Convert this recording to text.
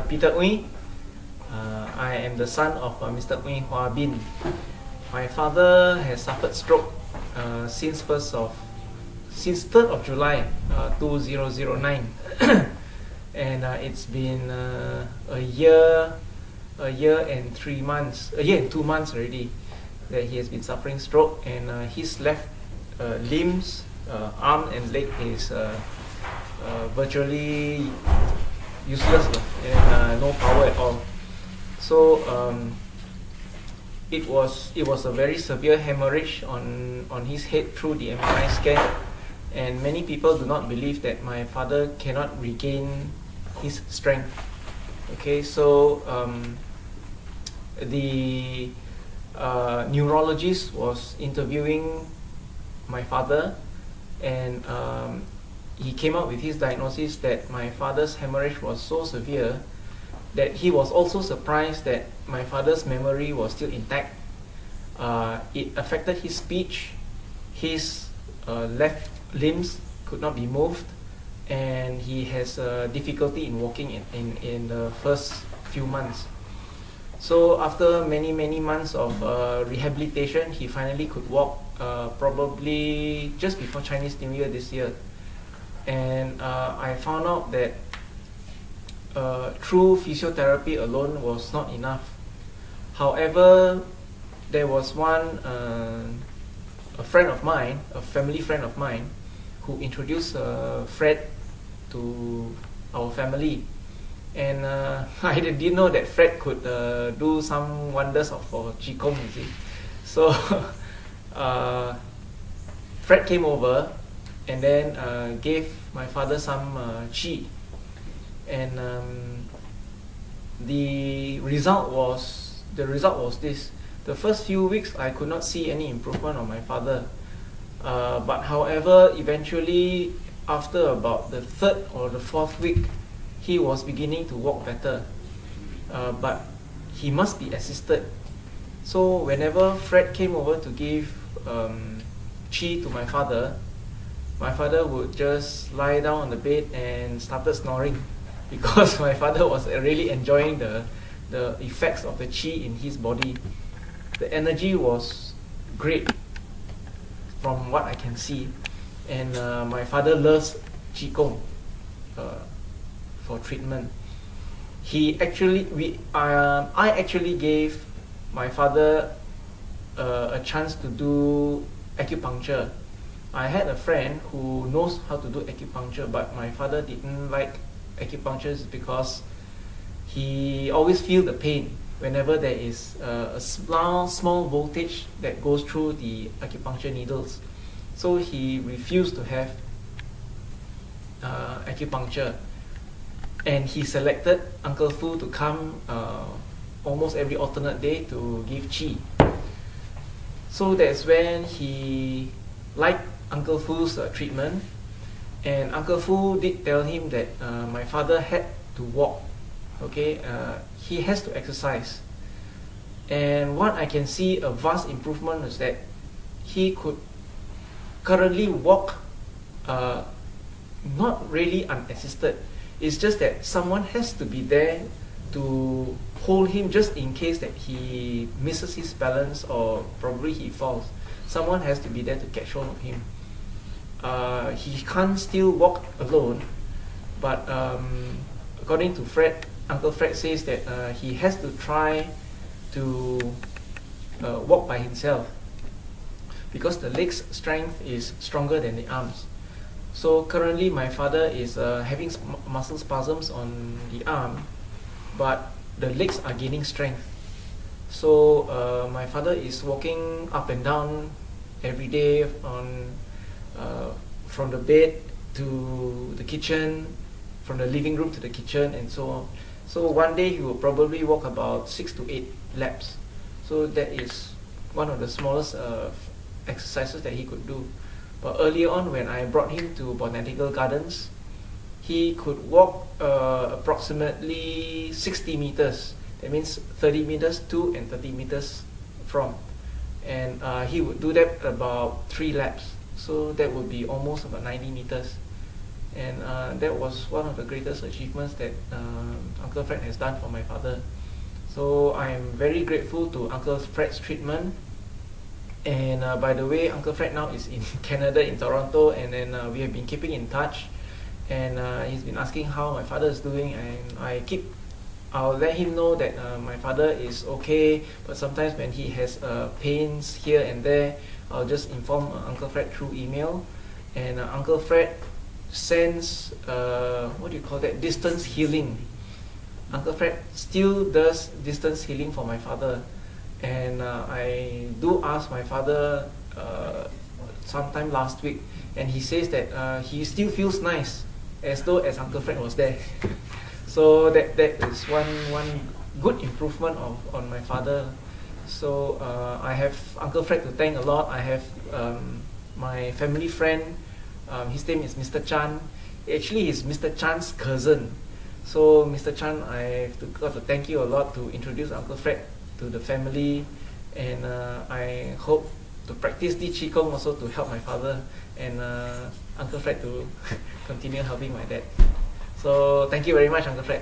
Peter Ui. I am the son of Mr. Ui Hua Bin. My father has suffered stroke since 3rd of July 2009, and it's been a year and 2 months already that he has been suffering stroke, and his left limbs, arm and leg is virtually useless and no power at all. So it was a very severe hemorrhage on his head through the MRI scan, and many people do not believe that my father cannot regain his strength. Okay, so the neurologist was interviewing my father, and he came up with his diagnosis that my father's hemorrhage was so severe that he was also surprised that my father's memory was still intact. It affected his speech, his left limbs could not be moved, and he has difficulty in walking in the first few months. So after many months of rehabilitation, he finally could walk, probably just before Chinese New Year this year. And I found out that through physiotherapy alone was not enough. However, there was a friend of mine, a family friend of mine, who introduced Fred to our family. And I didn't know that Fred could do some wonders for qigong, you see. So Fred came over and then gave my father some qi, and the result was this. The first few weeks I could not see any improvement on my father, but however, eventually after about the 3rd or the 4th week, he was beginning to walk better, but he must be assisted. So whenever Fred came over to give qi to my father would just lie down on the bed and started snoring, because my father was really enjoying the effects of the qi in his body. The energy was great from what I can see, and my father loves qigong for treatment. I actually gave my father a chance to do acupuncture. I had a friend who knows how to do acupuncture, but my father didn't like acupuncture because he always feels the pain whenever there is a small voltage that goes through the acupuncture needles. So he refused to have acupuncture, and he selected Uncle Fu to come almost every alternate day to give qi. So that's when he liked Uncle Fu's treatment, and Uncle Fu did tell him that my father had to walk. Okay, he has to exercise, and what I can see a vast improvement is that he could currently walk not really unassisted. It's just that someone has to be there to hold him just in case that he misses his balance or probably he falls. Someone has to be there to catch hold of him. He can't still walk alone, but according to Fred, Uncle Fred says that he has to try to walk by himself, because the leg's strength is stronger than the arms. So currently my father is having muscle spasms on the arm, but the legs are gaining strength. So my father is walking up and down every day from the bed to the kitchen, from the living room to the kitchen, and so on. So one day he will probably walk about 6 to 8 laps. So that is one of the smallest exercises that he could do. But earlier on, when I brought him to botanical gardens, he could walk approximately 60 meters. That means 30 meters to and 30 meters from. And he would do that about 3 laps. So that would be almost about 90 meters. and that was one of the greatest achievements that Uncle Fred has done for my father. So I'm very grateful to Uncle Fred's treatment. And by the way, Uncle Fred now is in Canada, in Toronto, and then we have been keeping in touch. And he's been asking how my father is doing, and I'll let him know that my father is okay, but sometimes when he has pains here and there, I'll just inform Uncle Fred through email. And Uncle Fred sends, what do you call that, distance healing. Uncle Fred still does distance healing for my father. And I do ask my father sometime last week, and he says that he still feels nice, as though as Uncle Fred was there. So that is one good improvement on my father. So I have Uncle Fred to thank a lot. I have my family friend. His name is Mr. Chan. Actually, he's Mr. Chan's cousin. So Mr. Chan, I've got to thank you a lot to introduce Uncle Fred to the family, and I hope to practice the qigong also to help my father, and Uncle Fred to continue helping my dad. So thank you very much, Uncle Fred.